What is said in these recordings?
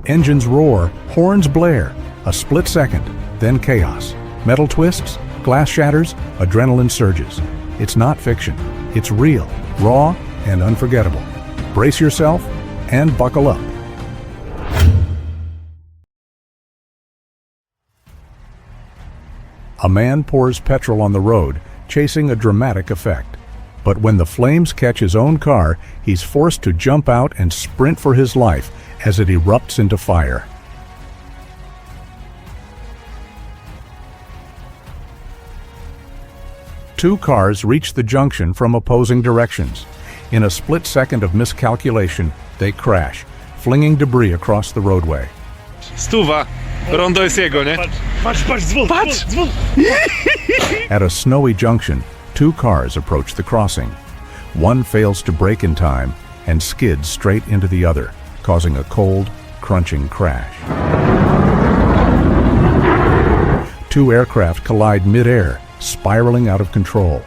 Engines roar, horns blare. A split second, then chaos. Metal twists, glass shatters, adrenaline surges. It's not fiction. It's real, raw, and unforgettable. Brace yourself and buckle up. A man pours petrol on the road, chasing a dramatic effect. But when the flames catch his own car, he's forced to jump out and sprint for his life as it erupts into fire. Two cars reach the junction from opposing directions. In a split second of miscalculation, they crash, flinging debris across the roadway. Stuwa. Rondo jest jego, nie? Patrz, dzwon, Patrz! dzwon. At a snowy junction, two cars approach the crossing. One fails to brake in time and skids straight into the other, causing a cold, crunching crash. Two aircraft collide mid-air, spiraling out of control.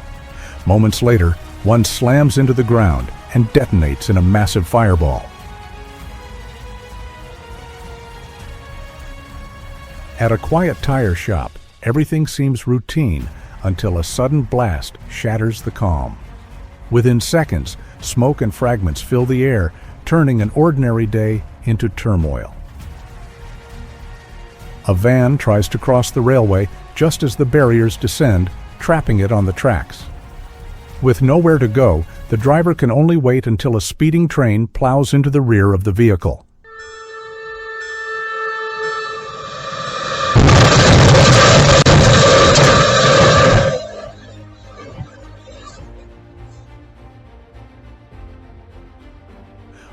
Moments later, one slams into the ground and detonates in a massive fireball. At a quiet tire shop, everything seems routine until a sudden blast shatters the calm. Within seconds, smoke and fragments fill the air, turning an ordinary day into turmoil. A van tries to cross the railway just as the barriers descend, trapping it on the tracks. With nowhere to go, the driver can only wait until a speeding train plows into the rear of the vehicle.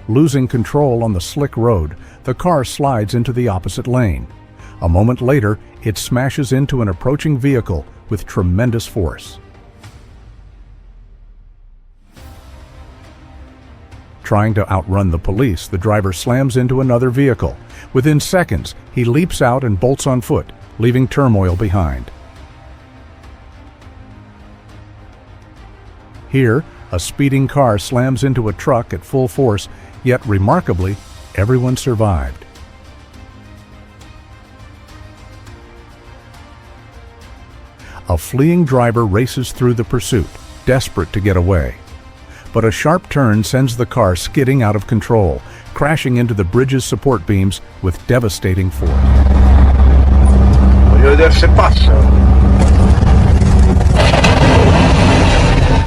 Losing control on the slick road, the car slides into the opposite lane. A moment later, it smashes into an approaching vehicle with tremendous force. Trying to outrun the police, the driver slams into another vehicle. Within seconds, he leaps out and bolts on foot, leaving turmoil behind. Here, a speeding car slams into a truck at full force, yet remarkably, everyone survived. A fleeing driver races through the pursuit, desperate to get away. But a sharp turn sends the car skidding out of control, crashing into the bridge's support beams with devastating force. Voglio vedere se passa.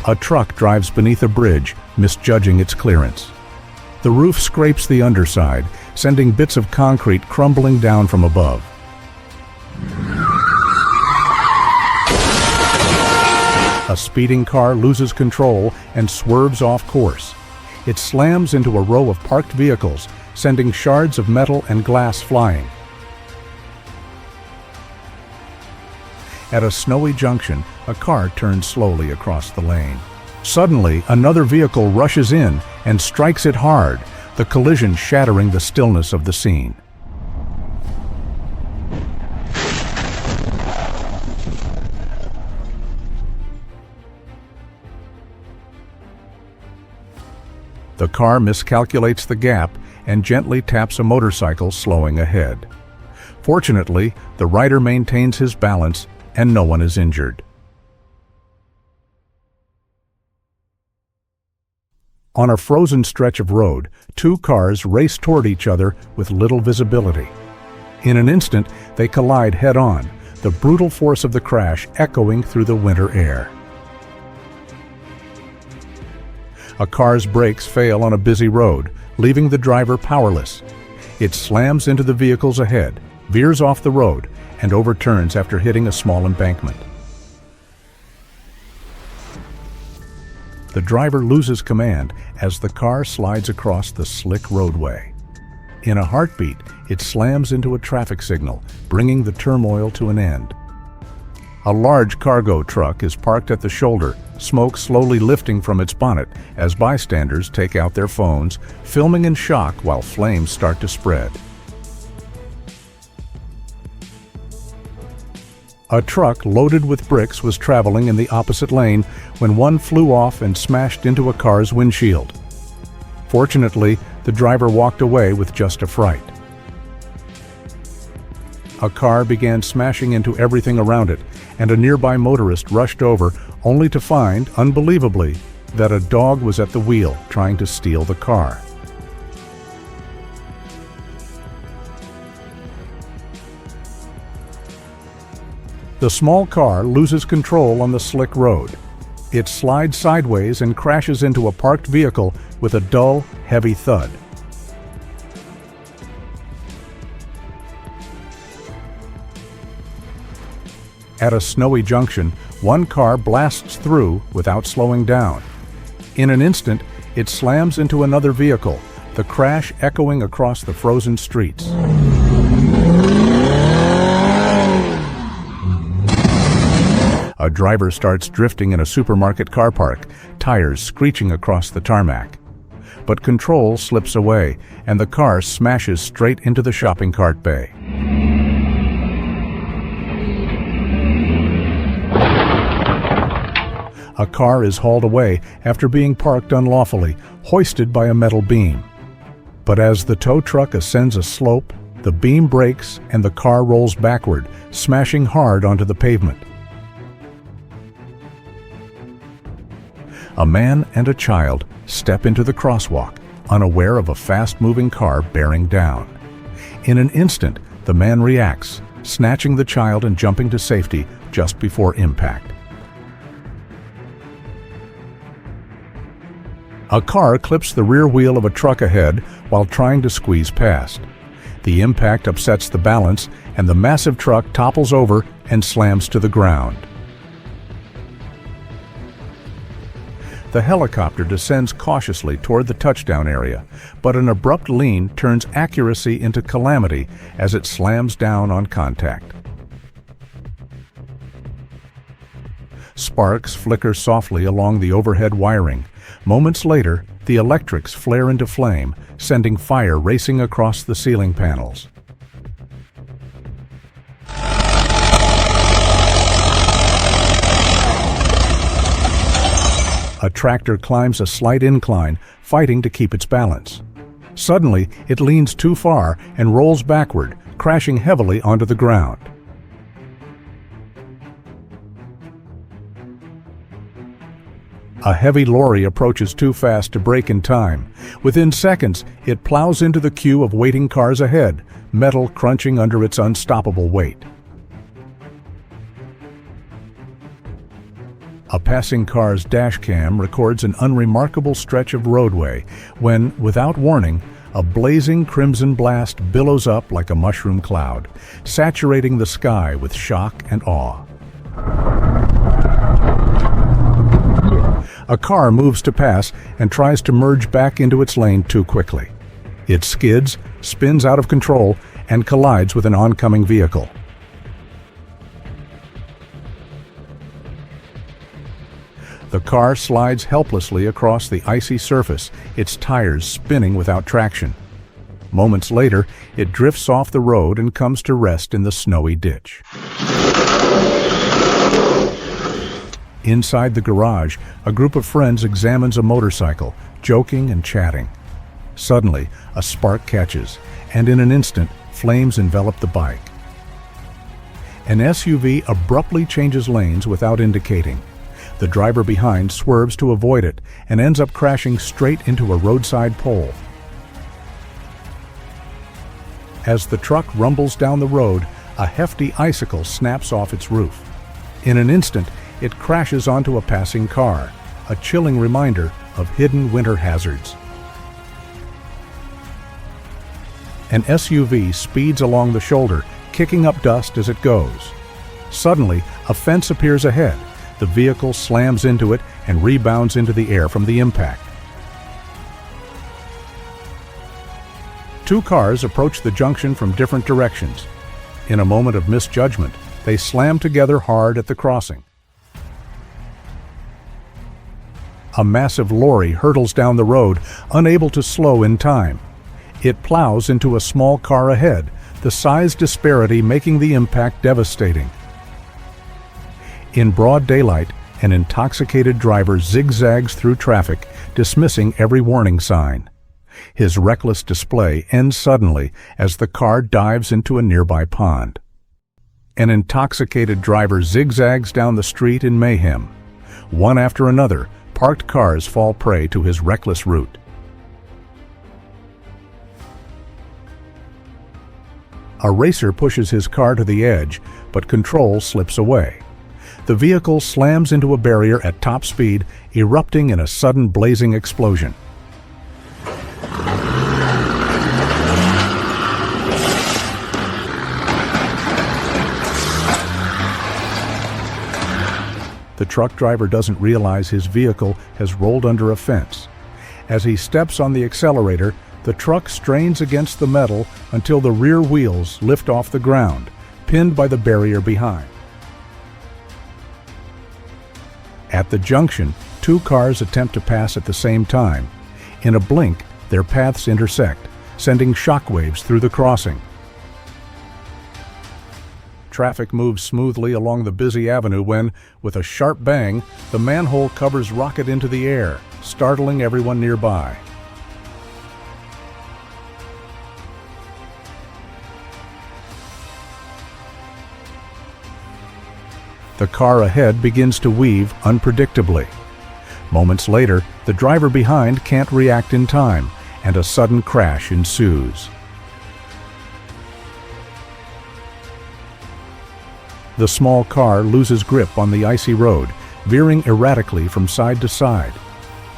A truck drives beneath a bridge, misjudging its clearance. The roof scrapes the underside, sending bits of concrete crumbling down from above. A speeding car loses control and swerves off course. It slams into a row of parked vehicles, sending shards of metal and glass flying. At a snowy junction, a car turns slowly across the lane. Suddenly, another vehicle rushes in and strikes it hard, the collision shattering the stillness of the scene. The car miscalculates the gap and gently taps a motorcycle slowing ahead. Fortunately, the rider maintains his balance and no one is injured. On a frozen stretch of road, two cars race toward each other with little visibility. In an instant, they collide head-on, the brutal force of the crash echoing through the winter air. A car's brakes fail on a busy road, leaving the driver powerless. It slams into the vehicles ahead, veers off the road, and overturns after hitting a small embankment. The driver loses command as the car slides across the slick roadway. In a heartbeat, it slams into a traffic signal, bringing the turmoil to an end. A large cargo truck is parked at the shoulder, smoke slowly lifting from its bonnet as bystanders take out their phones, filming in shock while flames start to spread. A truck loaded with bricks was traveling in the opposite lane when one flew off and smashed into a car's windshield. Fortunately, the driver walked away with just a fright. A car began smashing into everything around it, and a nearby motorist rushed over, only to find, unbelievably, that a dog was at the wheel trying to steal the car. The small car loses control on the slick road. It slides sideways and crashes into a parked vehicle with a dull, heavy thud. At a snowy junction, one car blasts through without slowing down. In an instant, it slams into another vehicle, the crash echoing across the frozen streets. A driver starts drifting in a supermarket car park, tires screeching across the tarmac. But control slips away, and the car smashes straight into the shopping cart bay. A car is hauled away after being parked unlawfully, hoisted by a metal beam. But as the tow truck ascends a slope, the beam breaks and the car rolls backward, smashing hard onto the pavement. A man and a child step into the crosswalk, unaware of a fast-moving car bearing down. In an instant, the man reacts, snatching the child and jumping to safety just before impact. A car clips the rear wheel of a truck ahead while trying to squeeze past. The impact upsets the balance, and the massive truck topples over and slams to the ground. The helicopter descends cautiously toward the touchdown area, but an abrupt lean turns accuracy into calamity as it slams down on contact. Sparks flicker softly along the overhead wiring. Moments later, the electrics flare into flame, sending fire racing across the ceiling panels. A tractor climbs a slight incline, fighting to keep its balance. Suddenly, it leans too far and rolls backward, crashing heavily onto the ground. A heavy lorry approaches too fast to brake in time. Within seconds, it plows into the queue of waiting cars ahead, metal crunching under its unstoppable weight. A passing car's dashcam records an unremarkable stretch of roadway when, without warning, a blazing crimson blast billows up like a mushroom cloud, saturating the sky with shock and awe. A car moves to pass and tries to merge back into its lane too quickly. It skids, spins out of control, and collides with an oncoming vehicle. The car slides helplessly across the icy surface, its tires spinning without traction. Moments later, it drifts off the road and comes to rest in the snowy ditch. Inside the garage, a group of friends examines a motorcycle, joking and chatting. Suddenly, a spark catches, and in an instant, flames envelop the bike. An SUV abruptly changes lanes without indicating. The driver behind swerves to avoid it and ends up crashing straight into a roadside pole. As the truck rumbles down the road, a hefty icicle snaps off its roof. In an instant, it crashes onto a passing car, a chilling reminder of hidden winter hazards. An SUV speeds along the shoulder, kicking up dust as it goes. Suddenly, a fence appears ahead. The vehicle slams into it and rebounds into the air from the impact. Two cars approach the junction from different directions. In a moment of misjudgment, they slam together hard at the crossing. A massive lorry hurtles down the road, unable to slow in time. It plows into a small car ahead, the size disparity making the impact devastating. In broad daylight, an intoxicated driver zigzags through traffic, dismissing every warning sign. His reckless display ends suddenly as the car dives into a nearby pond. An intoxicated driver zigzags down the street in mayhem. One after another, parked cars fall prey to his reckless route. A racer pushes his car to the edge, but control slips away. The vehicle slams into a barrier at top speed, erupting in a sudden blazing explosion. The truck driver doesn't realize his vehicle has rolled under a fence. As he steps on the accelerator, the truck strains against the metal until the rear wheels lift off the ground, pinned by the barrier behind. At the junction, two cars attempt to pass at the same time. In a blink, their paths intersect, sending shockwaves through the crossing. Traffic moves smoothly along the busy avenue when, with a sharp bang, the manhole covers rocket into the air, startling everyone nearby. The car ahead begins to weave unpredictably. Moments later, the driver behind can't react in time, and a sudden crash ensues. The small car loses grip on the icy road, veering erratically from side to side.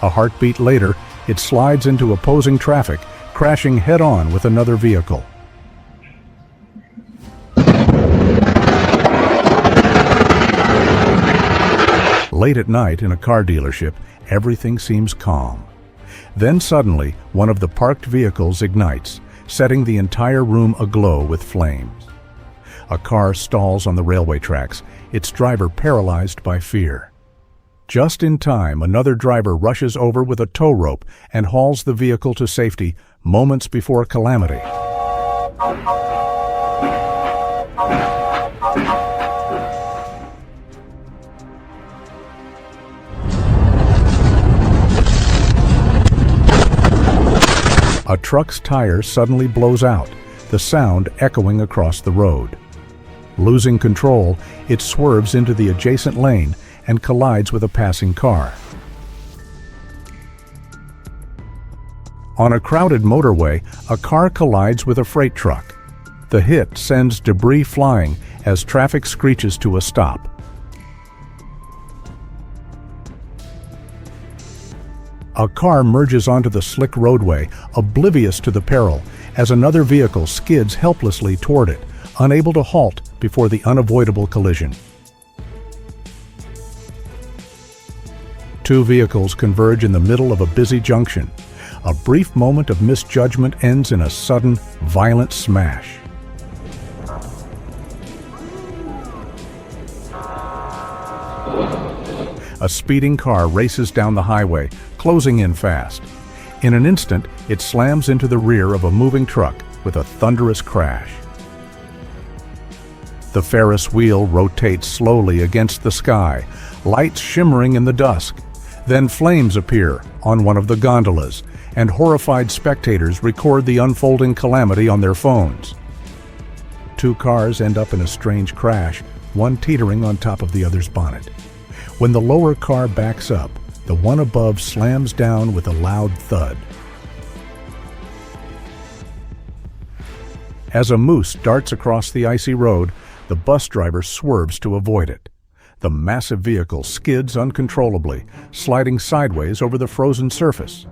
A heartbeat later, it slides into opposing traffic, crashing head-on with another vehicle. Late at night in a car dealership, everything seems calm. Then suddenly, one of the parked vehicles ignites, setting the entire room aglow with flames. A car stalls on the railway tracks, its driver paralyzed by fear. Just in time, another driver rushes over with a tow rope and hauls the vehicle to safety moments before calamity. A truck's tire suddenly blows out, the sound echoing across the road. Losing control, it swerves into the adjacent lane and collides with a passing car. On a crowded motorway, a car collides with a freight truck. The hit sends debris flying as traffic screeches to a stop. A car merges onto the slick roadway, oblivious to the peril, as another vehicle skids helplessly toward it, unable to halt before the unavoidable collision. Two vehicles converge in the middle of a busy junction. A brief moment of misjudgment ends in a sudden, violent smash. A speeding car races down the highway, closing in fast. In an instant, it slams into the rear of a moving truck with a thunderous crash. The Ferris wheel rotates slowly against the sky, lights shimmering in the dusk. Then flames appear on one of the gondolas, and horrified spectators record the unfolding calamity on their phones. Two cars end up in a strange crash, one teetering on top of the other's bonnet. When the lower car backs up, the one above slams down with a loud thud. As a moose darts across the icy road, the bus driver swerves to avoid it. The massive vehicle skids uncontrollably, sliding sideways over the frozen surface.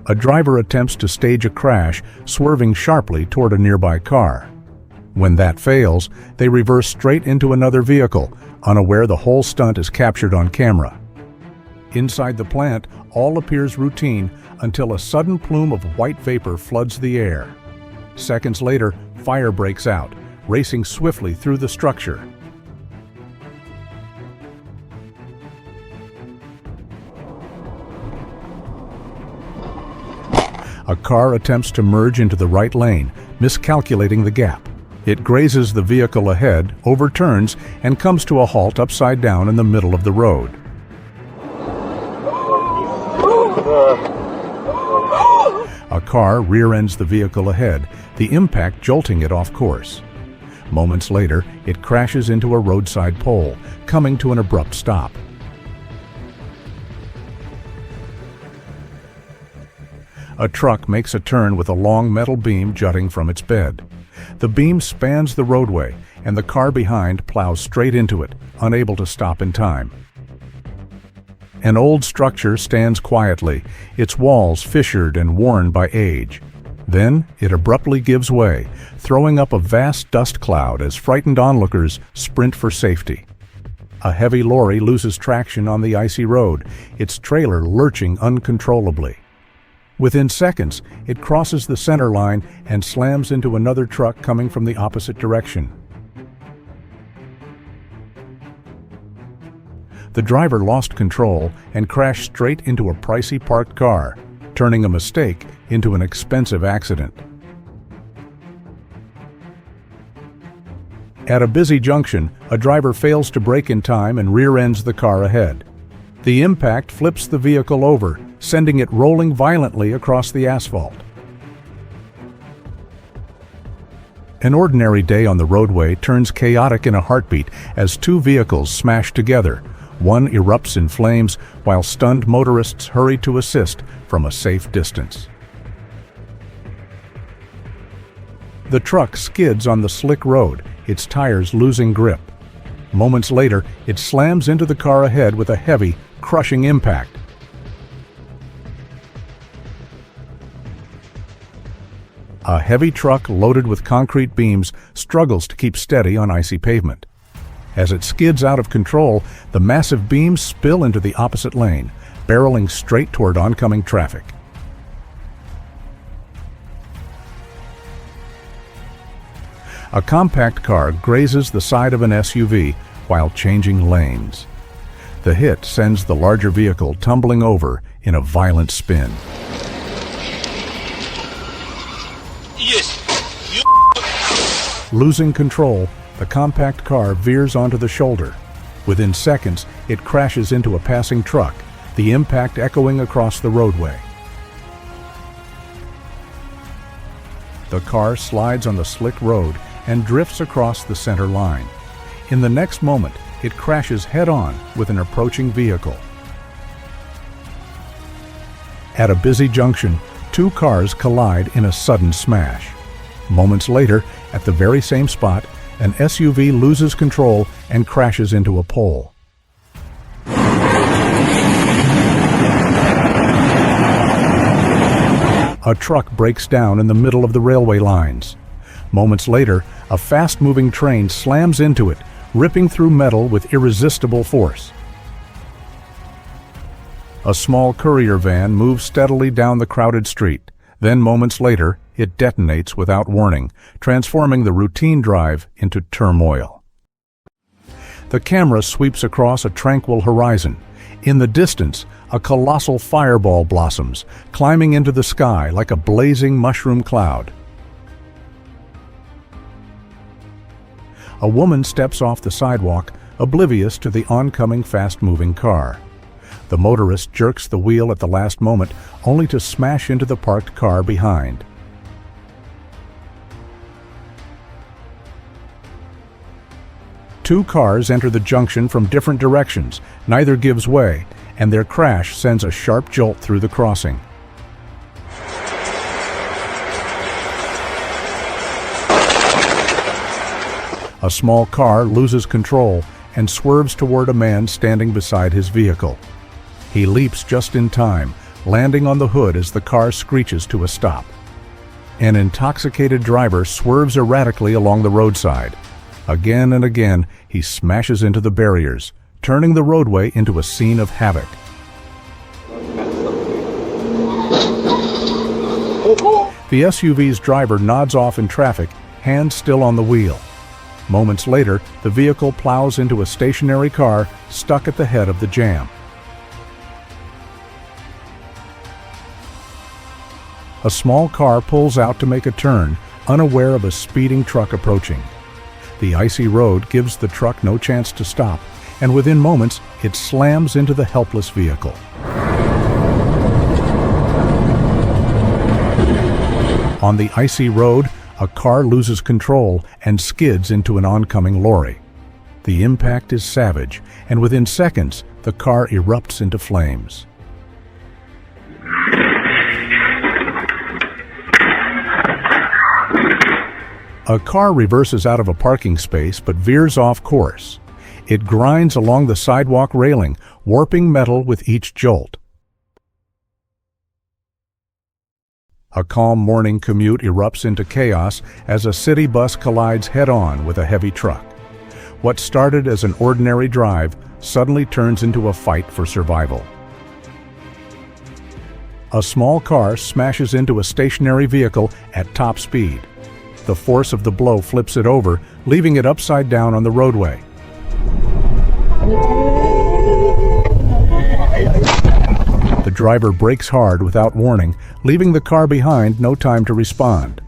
A driver attempts to stage a crash, swerving sharply toward a nearby car. When that fails, they reverse straight into another vehicle, unaware the whole stunt is captured on camera. Inside the plant, all appears routine until a sudden plume of white vapor floods the air. Seconds later, fire breaks out, racing swiftly through the structure. A car attempts to merge into the right lane, miscalculating the gap. It grazes the vehicle ahead, overturns, and comes to a halt upside down in the middle of the road. A car rear-ends the vehicle ahead, the impact jolting it off course. Moments later, it crashes into a roadside pole, coming to an abrupt stop. A truck makes a turn with a long metal beam jutting from its bed. The beam spans the roadway, and the car behind plows straight into it, unable to stop in time. An old structure stands quietly, its walls fissured and worn by age. Then it abruptly gives way, throwing up a vast dust cloud as frightened onlookers sprint for safety. A heavy lorry loses traction on the icy road, its trailer lurching uncontrollably. Within seconds, it crosses the center line and slams into another truck coming from the opposite direction. The driver lost control and crashed straight into a pricey parked car, turning a mistake into an expensive accident. At a busy junction, a driver fails to brake in time and rear-ends the car ahead. The impact flips the vehicle over, sending it rolling violently across the asphalt. An ordinary day on the roadway turns chaotic in a heartbeat as two vehicles smash together. One erupts in flames while stunned motorists hurry to assist from a safe distance. The truck skids on the slick road, its tires losing grip. Moments later, it slams into the car ahead with a heavy, crushing impact. A heavy truck loaded with concrete beams struggles to keep steady on icy pavement. As it skids out of control, the massive beams spill into the opposite lane, barreling straight toward oncoming traffic. A compact car grazes the side of an SUV while changing lanes. The hit sends the larger vehicle tumbling over in a violent spin. Losing control, the compact car veers onto the shoulder. Within seconds, it crashes into a passing truck, the impact echoing across the roadway. The car slides on the slick road and drifts across the center line. In the next moment, it crashes head-on with an approaching vehicle. At a busy junction, two cars collide in a sudden smash. Moments later, at the very same spot, an SUV loses control and crashes into a pole. A truck breaks down in the middle of the railway lines. Moments later, a fast-moving train slams into it, ripping through metal with irresistible force. A small courier van moves steadily down the crowded street. Then, moments later, it detonates without warning, transforming the routine drive into turmoil. The camera sweeps across a tranquil horizon. In the distance, a colossal fireball blossoms, climbing into the sky like a blazing mushroom cloud. A woman steps off the sidewalk, oblivious to the oncoming fast-moving car. The motorist jerks the wheel at the last moment, only to smash into the parked car behind. Two cars enter the junction from different directions. Neither gives way, and their crash sends a sharp jolt through the crossing. A small car loses control and swerves toward a man standing beside his vehicle. He leaps just in time, landing on the hood as the car screeches to a stop. An intoxicated driver swerves erratically along the roadside. Again and again, he smashes into the barriers, turning the roadway into a scene of havoc. The SUV's driver nods off in traffic, hands still on the wheel. Moments later, the vehicle plows into a stationary car stuck at the head of the jam. A small car pulls out to make a turn, unaware of a speeding truck approaching. The icy road gives the truck no chance to stop, and within moments, it slams into the helpless vehicle. On the icy road, a car loses control and skids into an oncoming lorry. The impact is savage, and within seconds, the car erupts into flames. A car reverses out of a parking space but veers off course. It grinds along the sidewalk railing, warping metal with each jolt. A calm morning commute erupts into chaos as a city bus collides head-on with a heavy truck. What started as an ordinary drive suddenly turns into a fight for survival. A small car smashes into a stationary vehicle at top speed. The force of the blow flips it over, leaving it upside down on the roadway. The driver brakes hard without warning, leaving the car behind no time to respond.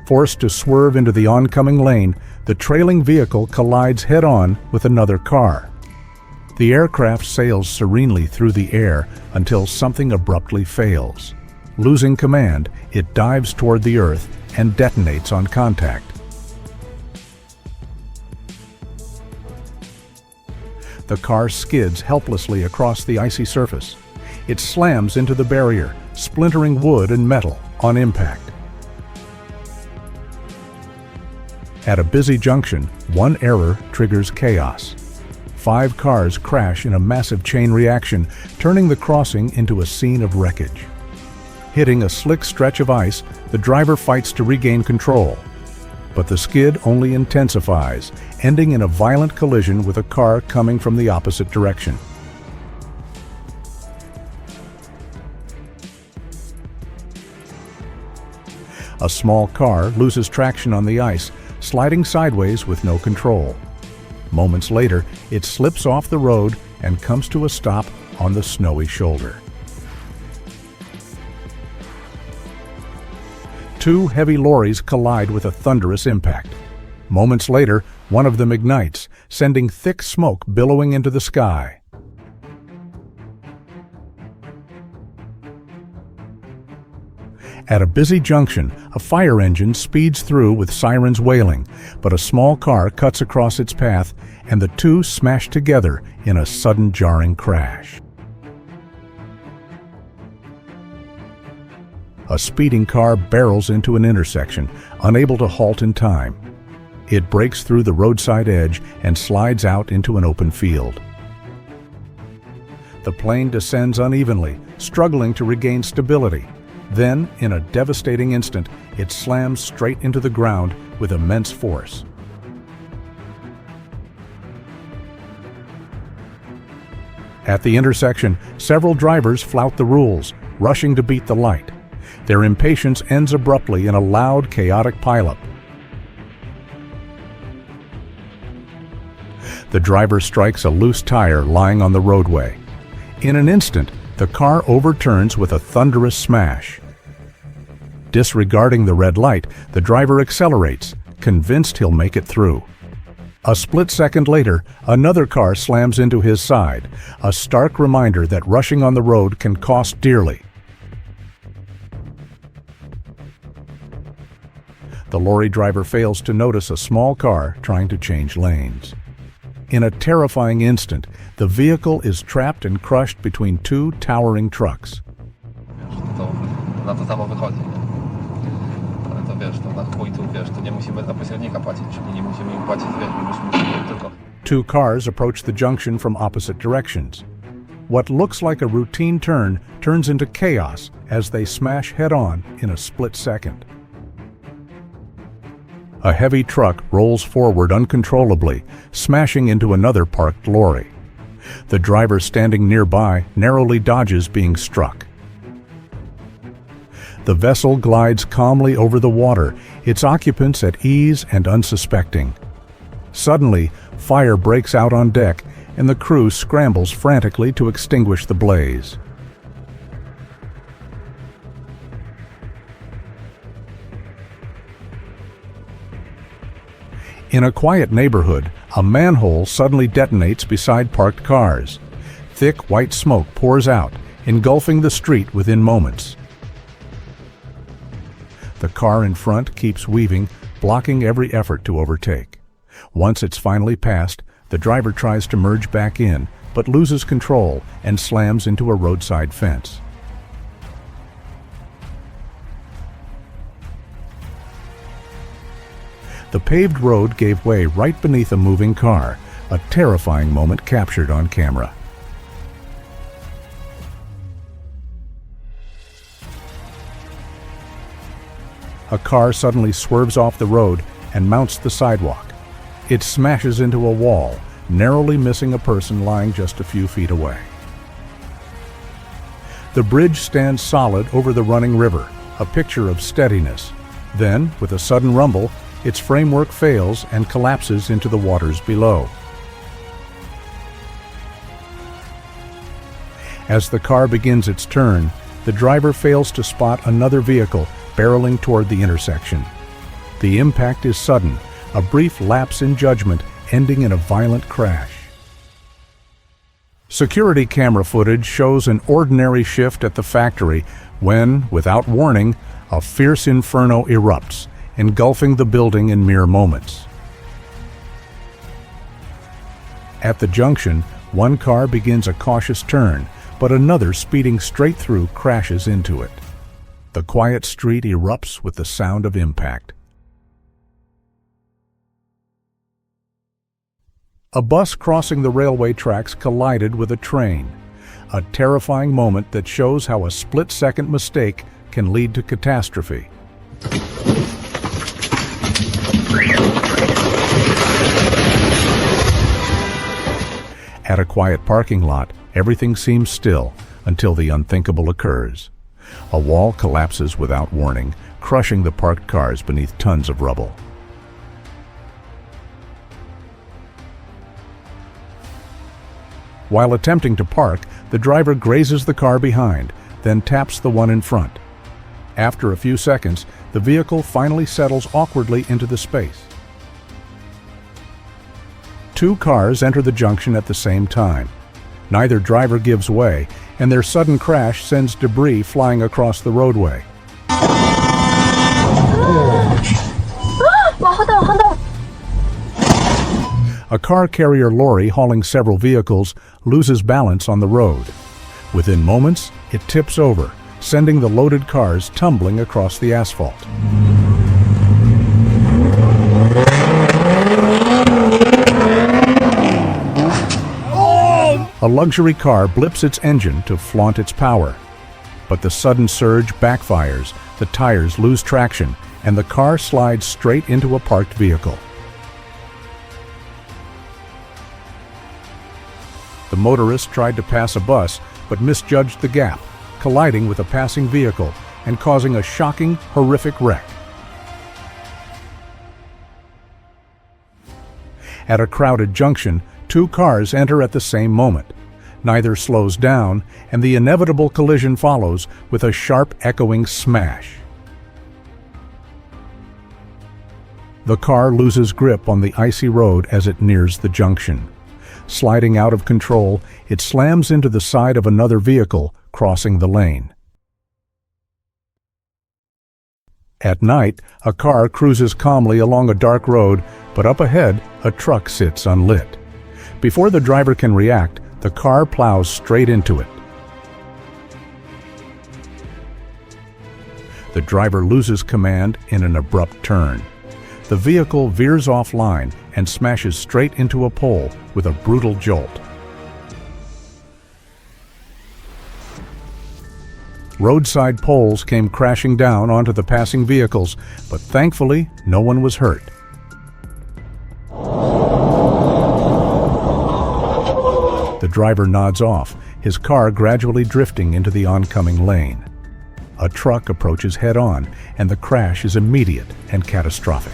Forced to swerve into the oncoming lane, the trailing vehicle collides head-on with another car. The aircraft sails serenely through the air until something abruptly fails. Losing command, it dives toward the earth and detonates on contact. The car skids helplessly across the icy surface. It slams into the barrier, splintering wood and metal on impact. At a busy junction, one error triggers chaos. 5 cars crash in a massive chain reaction, turning the crossing into a scene of wreckage. Hitting a slick stretch of ice, the driver fights to regain control. But the skid only intensifies, ending in a violent collision with a car coming from the opposite direction. A small car loses traction on the ice, sliding sideways with no control. Moments later, it slips off the road and comes to a stop on the snowy shoulder. 2 heavy lorries collide with a thunderous impact. Moments later, one of them ignites, sending thick smoke billowing into the sky. At a busy junction, a fire engine speeds through with sirens wailing, but a small car cuts across its path and the two smash together in a sudden jarring crash. A speeding car barrels into an intersection, unable to halt in time. It breaks through the roadside edge and slides out into an open field. The plane descends unevenly, struggling to regain stability. Then, in a devastating instant, it slams straight into the ground with immense force. At the intersection, several drivers flout the rules, rushing to beat the light. Their impatience ends abruptly in a loud, chaotic pileup. The driver strikes a loose tire lying on the roadway. In an instant, the car overturns with a thunderous smash. Disregarding the red light, the driver accelerates, convinced he'll make it through. A split second later, another car slams into his side, a stark reminder that rushing on the road can cost dearly. The lorry driver fails to notice a small car trying to change lanes. In a terrifying instant, the vehicle is trapped and crushed between two towering trucks. Na to samo wychodzi. Ale to wiesz, to na chuj tu wiesz, to nie musimy za pośrednika płacić, czyli nie musimy im płacić, wiesz, musimy tylko. Two cars approach the junction from opposite directions. What looks like a routine turn turns into chaos as they smash head-on in a split second. A heavy truck rolls forward uncontrollably, smashing into another parked lorry. The driver standing nearby narrowly dodges being struck. The vessel glides calmly over the water, its occupants at ease and unsuspecting. Suddenly, fire breaks out on deck, and the crew scrambles frantically to extinguish the blaze. In a quiet neighborhood, a manhole suddenly detonates beside parked cars. Thick white smoke pours out, engulfing the street within moments. The car in front keeps weaving, blocking every effort to overtake. Once it's finally passed, the driver tries to merge back in, but loses control and slams into a roadside fence. The paved road gave way right beneath a moving car, a terrifying moment captured on camera. A car suddenly swerves off the road and mounts the sidewalk. It smashes into a wall, narrowly missing a person lying just a few feet away. The bridge stands solid over the running river, a picture of steadiness. Then, with a sudden rumble, its framework fails and collapses into the waters below. As the car begins its turn, the driver fails to spot another vehicle barreling toward the intersection. The impact is sudden, a brief lapse in judgment ending in a violent crash. Security camera footage shows an ordinary shift at the factory when, without warning, a fierce inferno erupts, engulfing the building in mere moments. At the junction, one car begins a cautious turn, but another speeding straight through crashes into it. The quiet street erupts with the sound of impact. A bus crossing the railway tracks collided with a train, a terrifying moment that shows how a split-second mistake can lead to catastrophe. At a quiet parking lot, everything seems still until the unthinkable occurs. A wall collapses without warning, crushing the parked cars beneath tons of rubble. While attempting to park, the driver grazes the car behind, then taps the one in front. After a few seconds, the vehicle finally settles awkwardly into the space. Two cars enter the junction at the same time. Neither driver gives way, and their sudden crash sends debris flying across the roadway. A car carrier lorry hauling several vehicles loses balance on the road. Within moments, it tips over, sending the loaded cars tumbling across the asphalt. A luxury car blips its engine to flaunt its power. But the sudden surge backfires, the tires lose traction, and the car slides straight into a parked vehicle. The motorist tried to pass a bus, but misjudged the gap, colliding with a passing vehicle and causing a shocking, horrific wreck. At a crowded junction, two cars enter at the same moment. Neither slows down, and the inevitable collision follows with a sharp, echoing smash. The car loses grip on the icy road as it nears the junction. Sliding out of control, it slams into the side of another vehicle crossing the lane. At night, a car cruises calmly along a dark road, but up ahead, a truck sits unlit. Before the driver can react, the car plows straight into it. The driver loses command in an abrupt turn. The vehicle veers offline and smashes straight into a pole with a brutal jolt. Roadside poles came crashing down onto the passing vehicles, but thankfully, no one was hurt. The driver nods off, his car gradually drifting into the oncoming lane. A truck approaches head-on, and the crash is immediate and catastrophic.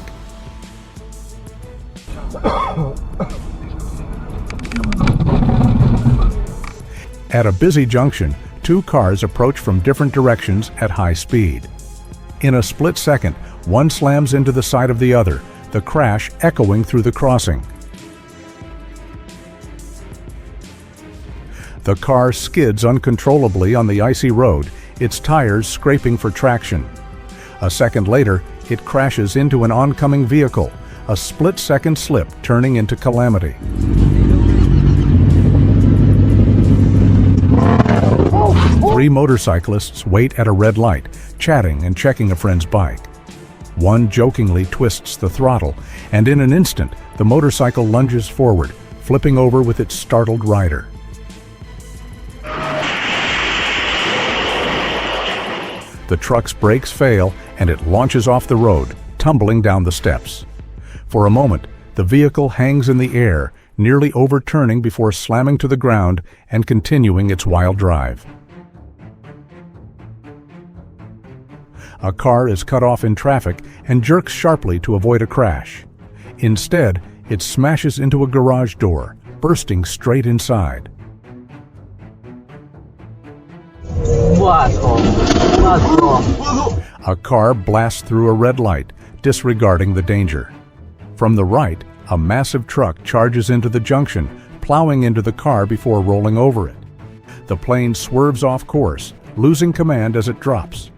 At a busy junction, two cars approach from different directions at high speed. In a split second, one slams into the side of the other, the crash echoing through the crossing. The car skids uncontrollably on the icy road, its tires scraping for traction. A second later, it crashes into an oncoming vehicle, a split-second slip turning into calamity. Three motorcyclists wait at a red light, chatting and checking a friend's bike. One jokingly twists the throttle, and in an instant, the motorcycle lunges forward, flipping over with its startled rider. The truck's brakes fail, and it launches off the road, tumbling down the steps. For a moment, the vehicle hangs in the air, nearly overturning before slamming to the ground and continuing its wild drive. A car is cut off in traffic and jerks sharply to avoid a crash. Instead, it smashes into a garage door, bursting straight inside. A car blasts through a red light, disregarding the danger. From the right, a massive truck charges into the junction, plowing into the car before rolling over it. The plane swerves off course, losing command as it drops.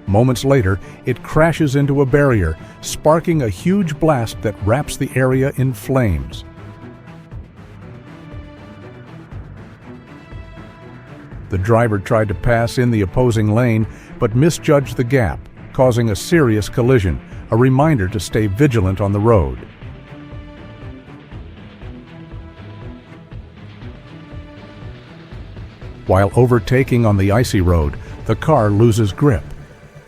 Moments later, it crashes into a barrier, sparking a huge blast that wraps the area in flames. The driver tried to pass in the opposing lane, but misjudged the gap, causing a serious collision, a reminder to stay vigilant on the road. While overtaking on the icy road, the car loses grip.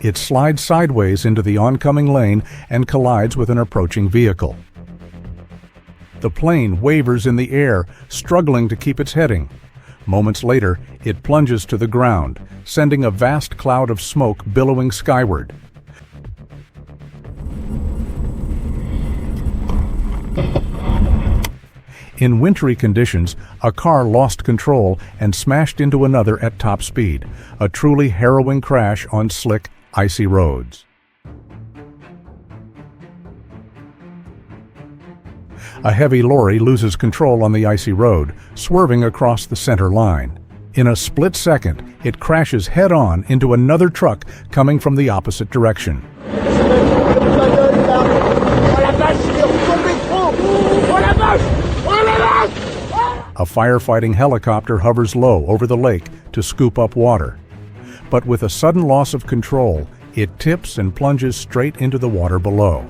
It slides sideways into the oncoming lane and collides with an approaching vehicle. The plane wavers in the air, struggling to keep its heading. Moments later, it plunges to the ground, sending a vast cloud of smoke billowing skyward. In wintry conditions, a car lost control and smashed into another at top speed, a truly harrowing crash on slick, icy roads. A heavy lorry loses control on the icy road, swerving across the center line. In a split second, it crashes head-on into another truck coming from the opposite direction. A firefighting helicopter hovers low over the lake to scoop up water. But with a sudden loss of control, it tips and plunges straight into the water below.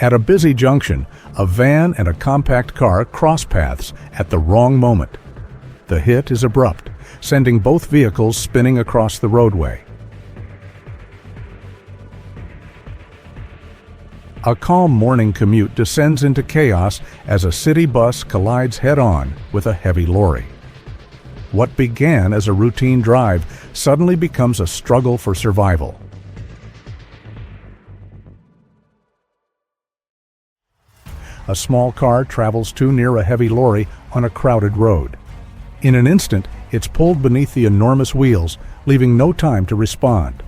At a busy junction, a van and a compact car cross paths at the wrong moment. The hit is abrupt, sending both vehicles spinning across the roadway. A calm morning commute descends into chaos as a city bus collides head-on with a heavy lorry. What began as a routine drive suddenly becomes a struggle for survival. A small car travels too near a heavy lorry on a crowded road. In an instant, it's pulled beneath the enormous wheels, leaving no time to respond.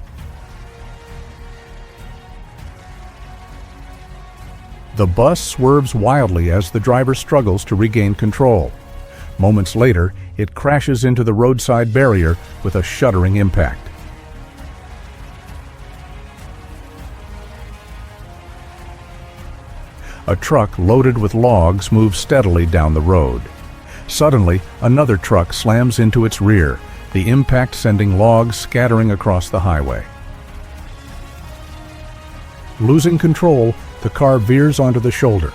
The bus swerves wildly as the driver struggles to regain control. Moments later, it crashes into the roadside barrier with a shuddering impact. A truck loaded with logs moves steadily down the road. Suddenly, another truck slams into its rear, the impact sending logs scattering across the highway. Losing control, the car veers onto the shoulder.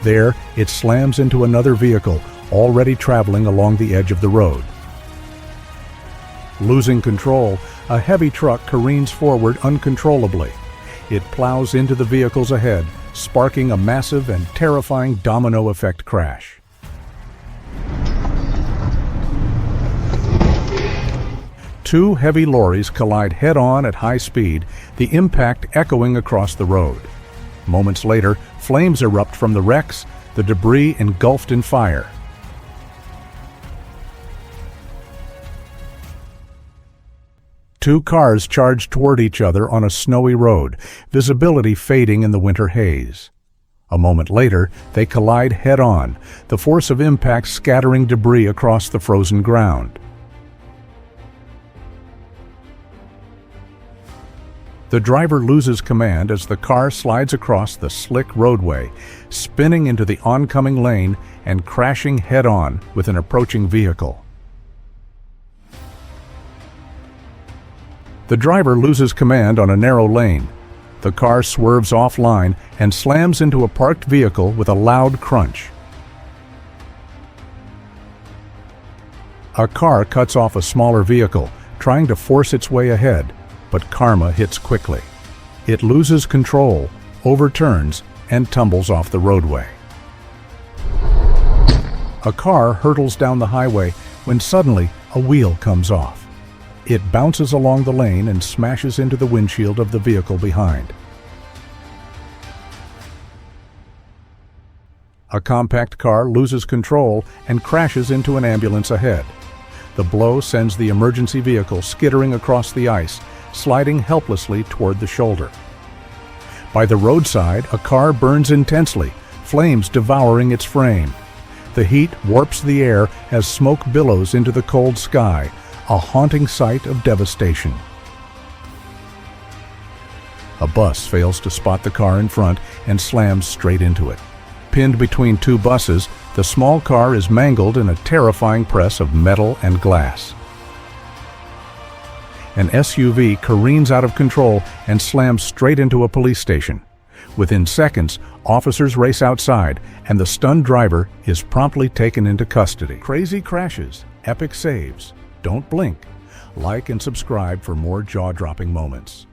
There, it slams into another vehicle already traveling along the edge of the road. Losing control, a heavy truck careens forward uncontrollably. It plows into the vehicles ahead, sparking a massive and terrifying domino effect crash. Two heavy lorries collide head-on at high speed, the impact echoing across the road. Moments later, flames erupt from the wrecks, the debris engulfed in fire. Two cars charge toward each other on a snowy road, visibility fading in the winter haze. A moment later, they collide head-on, the force of impact scattering debris across the frozen ground. The driver loses command as the car slides across the slick roadway, spinning into the oncoming lane and crashing head-on with an approaching vehicle. The driver loses command on a narrow lane. The car swerves offline and slams into a parked vehicle with a loud crunch. A car cuts off a smaller vehicle, trying to force its way ahead, but karma hits quickly. It loses control, overturns, and tumbles off the roadway. A car hurtles down the highway when suddenly a wheel comes off. It bounces along the lane and smashes into the windshield of the vehicle behind. A compact car loses control and crashes into an ambulance ahead. The blow sends the emergency vehicle skittering across the ice, sliding helplessly toward the shoulder. By the roadside, a car burns intensely, flames devouring its frame. The heat warps the air as smoke billows into the cold sky, a haunting sight of devastation. A bus fails to spot the car in front and slams straight into it. Pinned between two buses, the small car is mangled in a terrifying press of metal and glass. An SUV careens out of control and slams straight into a police station. Within seconds, officers race outside, and the stunned driver is promptly taken into custody. Crazy crashes, epic saves. Don't blink. Like and subscribe for more jaw-dropping moments.